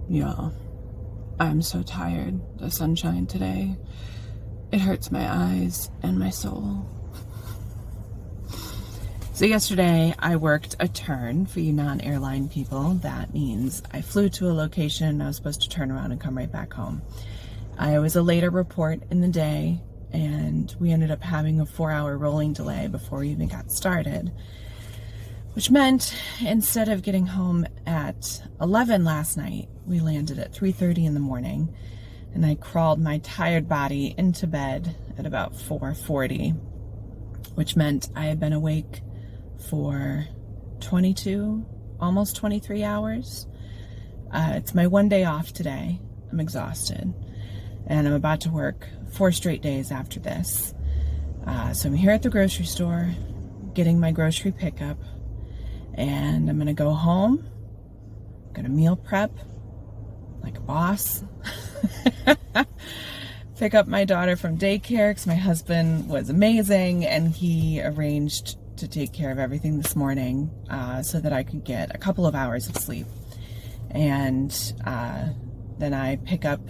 Yeah, I'm so tired. The sunshine today, it hurts my eyes and my soul. So yesterday I worked a turn. For you non-airline people, that means I flew to a location and I was supposed to turn around and come right back home. I was a later report in the day, and we ended up having a 4-hour rolling delay before we even got started, which meant instead of getting home at 11 last night, we landed at 3:30 in the morning, and I crawled my tired body into bed at about 4:40, which meant I had been awake for 22, almost 23 hours. It's my one day off today. I'm exhausted, and I'm about to work 4 straight days after this. So I'm here at the grocery store, getting my grocery pickup, and I'm gonna go home, gonna meal prep like a boss, pick up my daughter from daycare because my husband was amazing and he arranged to take care of everything this morning so that I could get a couple of hours of sleep. And then I pick up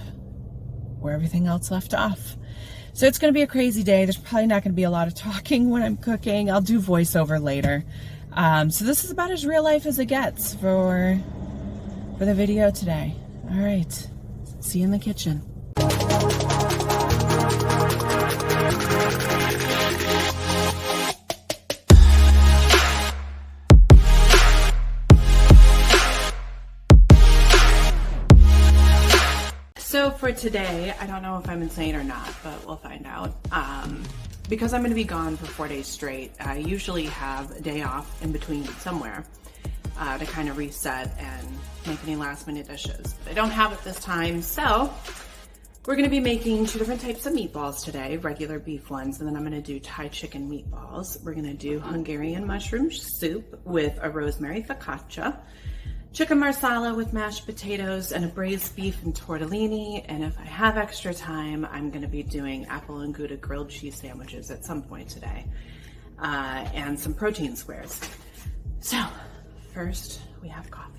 where everything else left off. So it's going to be a crazy day. There's probably not going to be a lot of talking when I'm cooking. I'll do voiceover later. So this is about as real life as it gets for the video today. All right, see you in the kitchen. So for today, I don't know if I'm insane or not, but we'll find out. Because I'm going to be gone for 4 days straight, I usually have a day off in between somewhere to kind of reset and make any last minute dishes. But I don't have it this time, so we're going to be making 2 different types of meatballs today, regular beef ones, and then I'm going to do Thai chicken meatballs. We're going to do Hungarian mushroom soup with a rosemary focaccia, chicken marsala with mashed potatoes, and a braised beef and tortellini. And if I have extra time, I'm going to be doing apple and Gouda grilled cheese sandwiches at some point today, and some protein squares. So first we have coffee.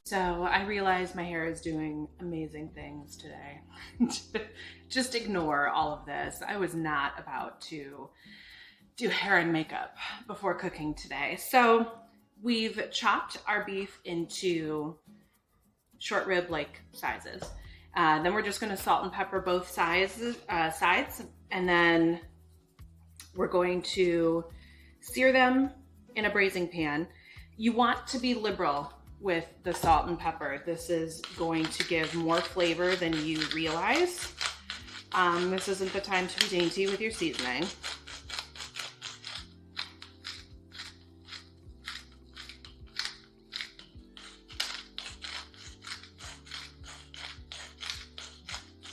So I realize my hair is doing amazing things today. Just ignore all of this. I was not about to do hair and makeup before cooking today. So we've chopped our beef into short rib like sizes. Then we're just gonna salt and pepper both sides, and then we're going to sear them in a braising pan. You want to be liberal with the salt and pepper. This is going to give more flavor than you realize. This isn't the time to be dainty with your seasoning.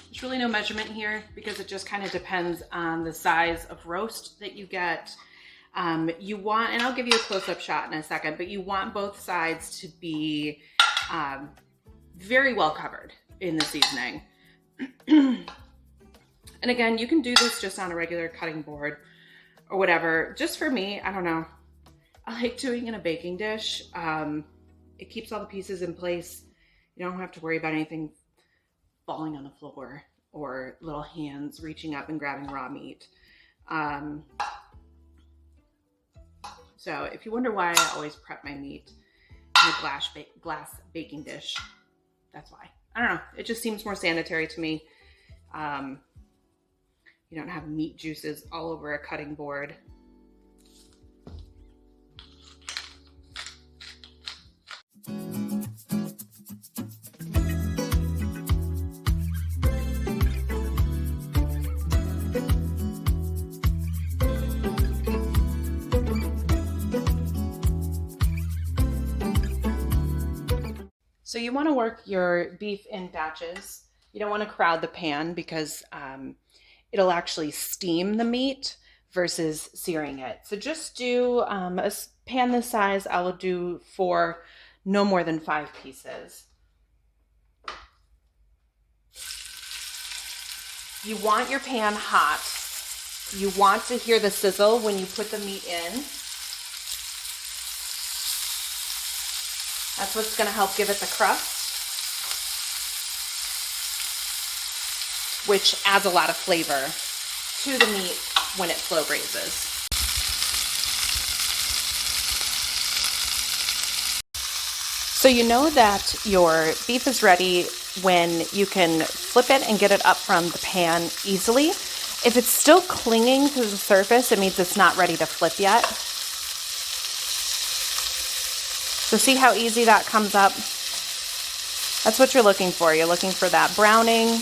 There's really no measurement here because it just kind of depends on the size of roast that you get. You want, and I'll give you a close-up shot in a second, but you want both sides to be very well covered in the seasoning. And again, you can do this just on a regular cutting board or whatever. Just for me, I don't know, I like doing it in a baking dish. It keeps all the pieces in place. You don't have to worry about anything falling on the floor or little hands reaching up and grabbing raw meat. So if you wonder why I always prep my meat in a glass baking dish, that's why. I don't know, it just seems more sanitary to me. You don't have meat juices all over a cutting board. So you want to work your beef in batches. You don't want to crowd the pan because it'll actually steam the meat versus searing it. So just do a pan this size. I will do for no more than 5 pieces. You want your pan hot. You want to hear the sizzle when you put the meat in. That's what's going to help give it the crust, which adds a lot of flavor to the meat when it slow braises. So you know that your beef is ready when you can flip it and get it up from the pan easily. If it's still clinging to the surface, it means it's not ready to flip yet. So see how easy that comes up? That's what you're looking for. You're looking for that browning.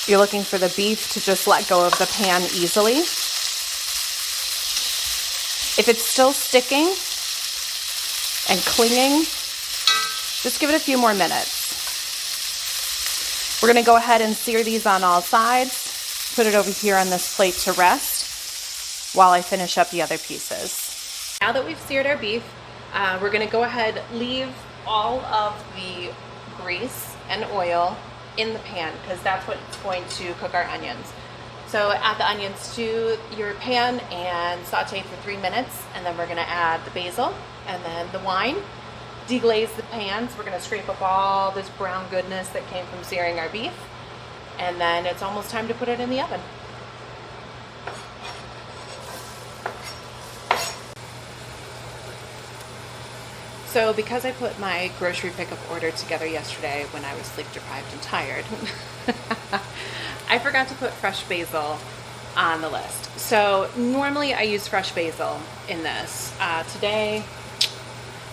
You're looking for the beef to just let go of the pan easily. If it's still sticking and clinging, just give it a few more minutes. We're going to go ahead and sear these on all sides. Put it over here on this plate to rest while I finish up the other pieces. Now that we've seared our beef, we're going to go ahead, leave all of the grease and oil in the pan because that's what's going to cook our onions. So add the onions to your pan and saute for 3 minutes, and then we're going to add the basil and then the wine. Deglaze the pans. We're going to scrape up all this brown goodness that came from searing our beef, and then it's almost time to put it in the oven. So because I put my grocery pickup order together yesterday when I was sleep deprived and tired, I forgot to put fresh basil on the list. So normally I use fresh basil in this. Today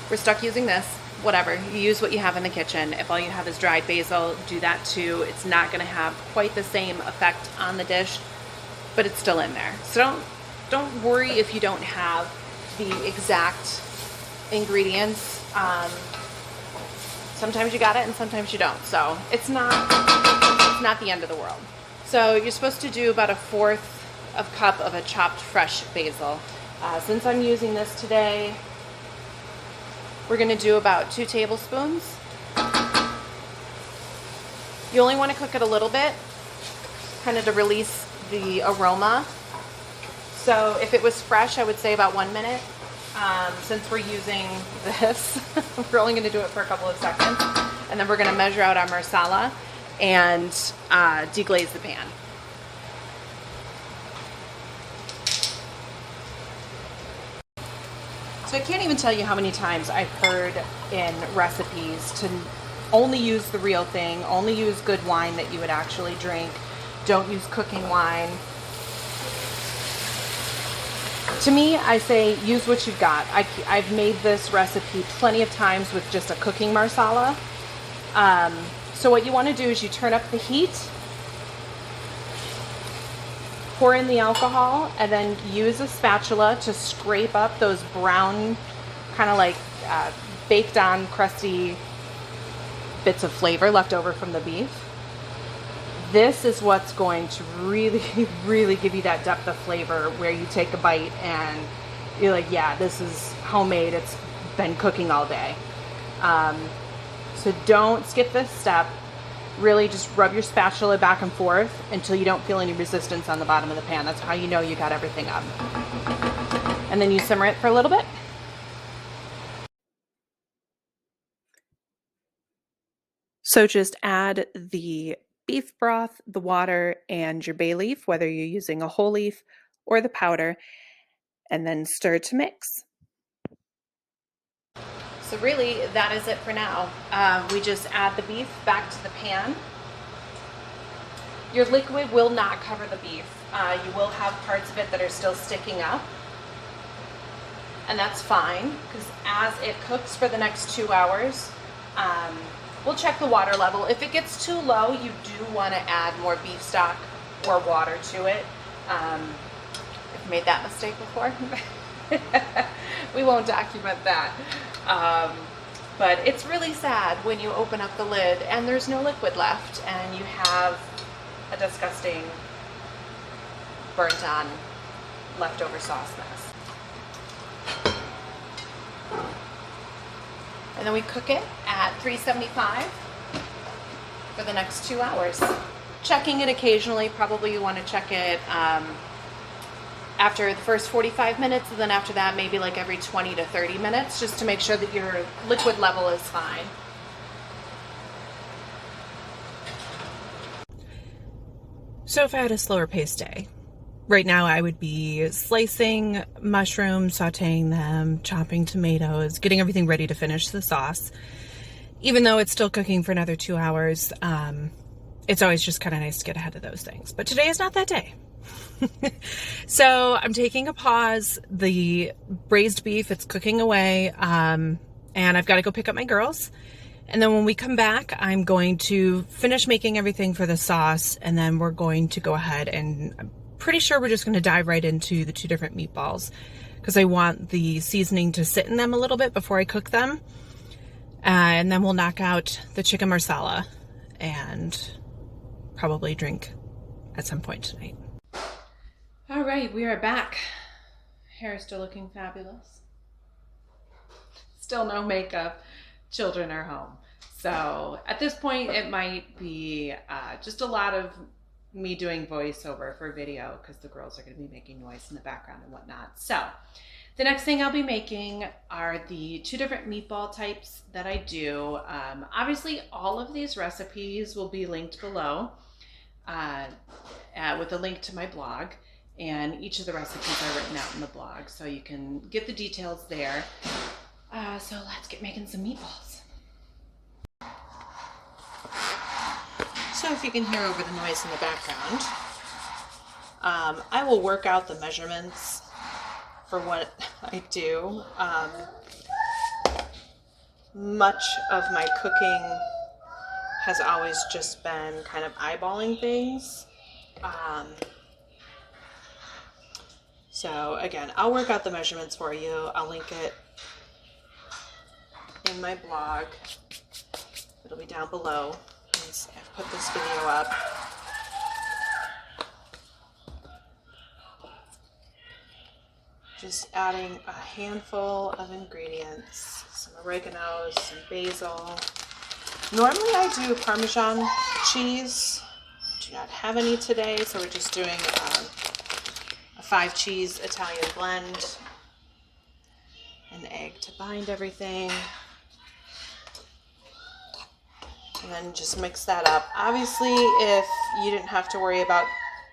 we're stuck using this. Whatever, you use what you have in the kitchen. If all you have is dried basil, do that too. It's not going to have quite the same effect on the dish, but it's still in there. So don't worry if you don't have the exact ingredients. Sometimes you got it and sometimes you don't. So it's not the end of the world. So you're supposed to do about 1/4 cup of a chopped fresh basil. Since I'm using this today, we're going to do about 2 tablespoons. You only want to cook it a little bit, kind of to release the aroma. So if it was fresh, I would say about 1 minute. Since we're using this, we're only going to do it for a couple of seconds. And then we're going to measure out our marsala and deglaze the pan. So I can't even tell you how many times I've heard in recipes to only use the real thing, only use good wine that you would actually drink, don't use cooking wine. To me, I say use what you've got. I've made this recipe plenty of times with just a cooking marsala. So what you want to do is you turn up the heat, pour in the alcohol, and then use a spatula to scrape up those brown, kind of like baked on, crusty bits of flavor left over from the beef. This is what's going to really, really give you that depth of flavor where you take a bite and you're like, yeah, this is homemade. It's been cooking all day. So don't skip this step. Really just rub your spatula back and forth until you don't feel any resistance on the bottom of the pan. That's how you know you got everything up. And then you simmer it for a little bit. So just add the beef broth, the water, and your bay leaf, whether you're using a whole leaf or the powder, and then stir to mix. So really, that is it for now. We just add the beef back to the pan. Your liquid will not cover the beef. You will have parts of it that are still sticking up, and that's fine, because as it cooks for the next 2 hours, we'll check the water level. If it gets too low, you do want to add more beef stock or water to it. I've made that mistake before. We won't document that. But it's really sad when you open up the lid and there's no liquid left and you have a disgusting burnt on leftover sauce mess. And then we cook it at 375 for the next 2 hours. checking it occasionally. Probably you want to check it after the first 45 minutes, and then after that, maybe like every 20 to 30 minutes, just to make sure that your liquid level is fine. So if I had a slower paced day, right now I would be slicing mushrooms, sauteing them, chopping tomatoes, getting everything ready to finish the sauce. Even though it's still cooking for another 2 hours, it's always just kind of nice to get ahead of those things. But today is not that day. So I'm taking a pause. The braised beef, it's cooking away, and I've got to go pick up my girls. And then when we come back, I'm going to finish making everything for the sauce, and then we're going to go ahead and I'm pretty sure we're just going to dive right into the 2 different meatballs because I want the seasoning to sit in them a little bit before I cook them. And then we'll knock out the chicken marsala and probably drink at some point tonight. All right, we are back. Hair is still looking fabulous. Still no makeup. Children are home. So at this point, it might be just a lot of me doing voiceover for video because the girls are going to be making noise in the background and whatnot. So the next thing I'll be making are the 2 different meatball types that I do. Obviously, all of these recipes will be linked below with a link to my blog. And each of the recipes are written out in the blog, so you can get the details there. So let's get making some meatballs. So if you can hear over the noise in the background, I will work out the measurements for what I do. Much of my cooking has always just been kind of eyeballing things. So again, I'll work out the measurements for you. I'll link it in my blog. It'll be down below once I've put this video up. Just adding a handful of ingredients, some oregano, some basil. Normally I do Parmesan cheese. I do not have any today, so we're just doing a 5-cheese Italian blend, an egg to bind everything, and then just mix that up. Obviously, if you didn't have to worry about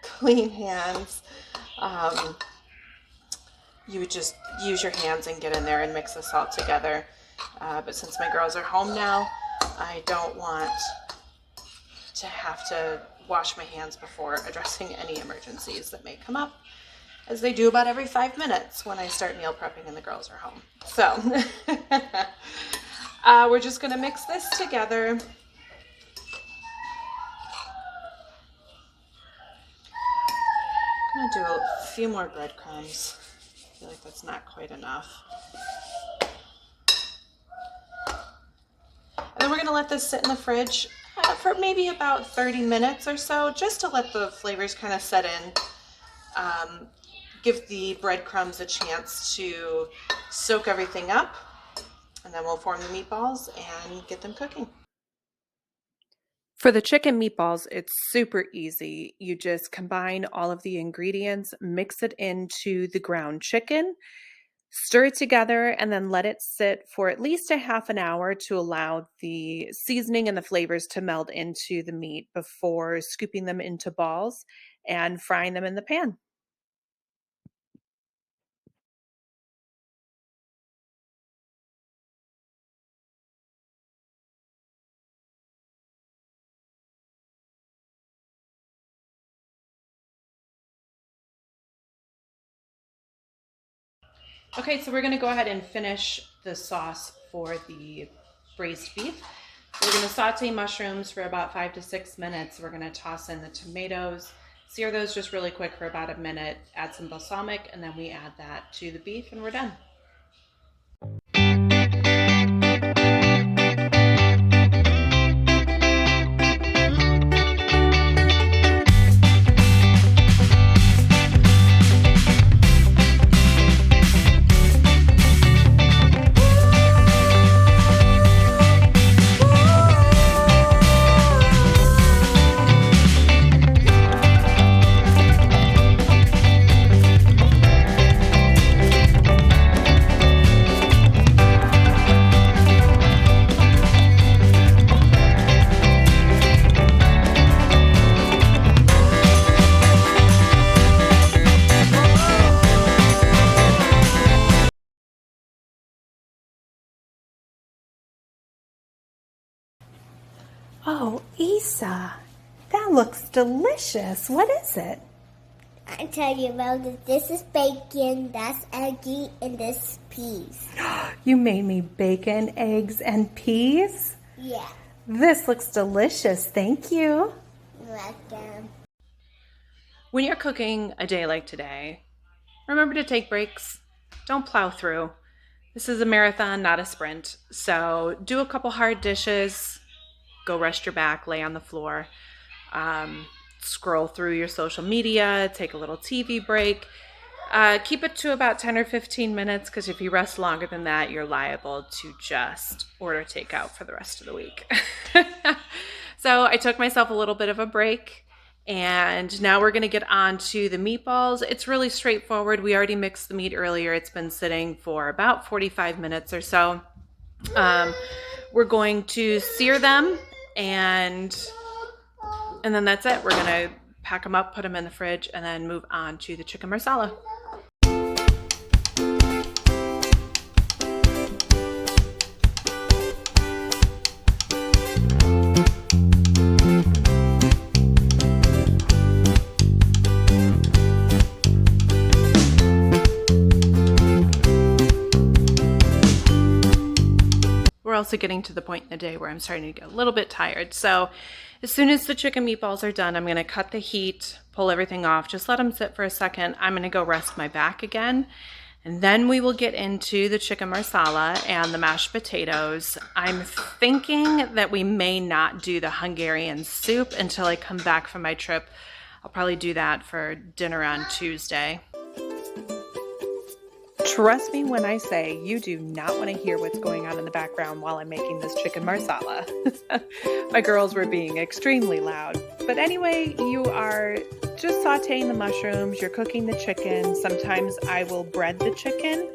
clean hands, you would just use your hands and get in there and mix this all together. But since my girls are home now, I don't want to have to wash my hands before addressing any emergencies that may come up, as they do about every 5 minutes when I start meal prepping and the girls are home. So we're just going to mix this together. I'm going to do a few more breadcrumbs. I feel like that's not quite enough. And then we're going to let this sit in the fridge for maybe about 30 minutes or so, just to let the flavors kind of set in. Give the breadcrumbs a chance to soak everything up, and then we'll form the meatballs and get them cooking. For the chicken meatballs, it's super easy. You just combine all of the ingredients, mix it into the ground chicken, stir it together, and then let it sit for at least a half an hour to allow the seasoning and the flavors to meld into the meat before scooping them into balls and frying them in the pan. Okay, so we're going to go ahead and finish the sauce for the braised beef. We're going to saute mushrooms for about 5 to 6 minutes. We're going to toss in the tomatoes, sear those just really quick for about a minute, add some balsamic, and then we add that to the beef and we're done. Isa, that looks delicious. What is it? I tell you about it. This is bacon, that's eggy, and this is peas. You made me bacon, eggs, and peas? Yeah. This looks delicious. Thank you. You're welcome. When you're cooking a day like today, remember to take breaks. Don't plow through. This is a marathon, not a sprint. So do a couple hard dishes, go rest your back, lay on the floor, scroll through your social media, take a little TV break. Keep it to about 10 or 15 minutes, because if you rest longer than that, you're liable to just order takeout for the rest of the week. So I took myself a little bit of a break, and now we're going to get on to the meatballs. It's really straightforward. We already mixed the meat earlier. It's been sitting for about 45 minutes or so. We're going to sear them, and then that's it. We're going to pack them up, put them in the fridge, and then move on to the chicken marsala. We're also getting to the point in the day where I'm starting to get a little bit tired. So as soon as the chicken meatballs are done, I'm going to cut the heat, pull everything off, just let them sit for a second. I'm going to go rest my back again. And then we will get into the chicken marsala and the mashed potatoes. I'm thinking that we may not do the Hungarian soup until I come back from my trip. I'll probably do that for dinner on Tuesday. Trust me when I say you do not want to hear what's going on in the background while I'm making this chicken marsala. My girls were being extremely loud. But anyway, you are just sauteing the mushrooms, you're cooking the chicken. Sometimes I will bread the chicken.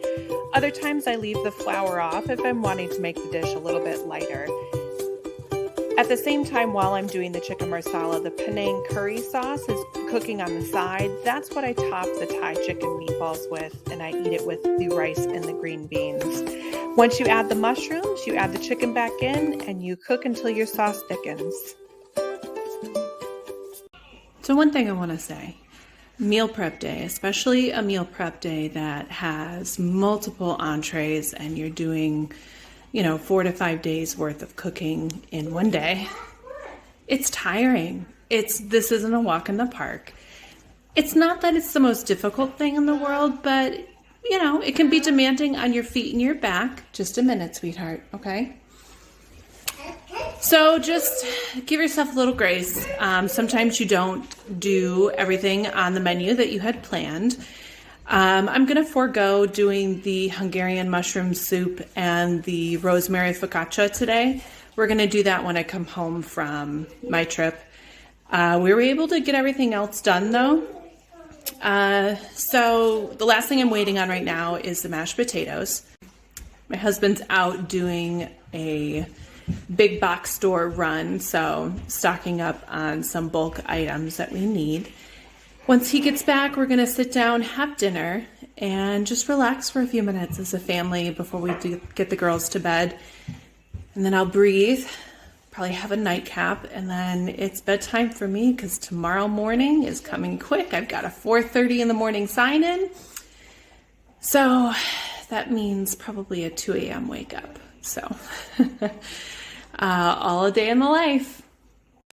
Other times I leave the flour off if I'm wanting to make the dish a little bit lighter. At the same time, while I'm doing the chicken marsala, the Penang curry sauce is cooking on the side. That's what I top the Thai chicken meatballs with, and I eat it with the rice and the green beans. Once you add the mushrooms, you add the chicken back in, and you cook until your sauce thickens. So one thing I want to say, meal prep day, especially a meal prep day that has multiple entrees and you're doing 4 to 5 days worth of cooking in one day, it's tiring. This isn't a walk in the park. It's not that it's the most difficult thing in the world, but it can be demanding on your feet and your back. Just a minute, sweetheart, okay? So just give yourself a little grace. Sometimes you don't do everything on the menu that you had planned. I'm going to forego doing the Hungarian mushroom soup and the rosemary focaccia today. We're going to do that when I come home from my trip. We were able to get everything else done though. So the last thing I'm waiting on right now is the mashed potatoes. My husband's out doing a big box store run, so stocking up on some bulk items that we need. Once he gets back, we're going to sit down, have dinner, and just relax for a few minutes as a family before we get the girls to bed. And then I'll breathe, probably have a nightcap, and then it's bedtime for me because tomorrow morning is coming quick. I've got a 4:30 in the morning sign-in. So that means probably a 2 a.m. wake up. So all a day in the life.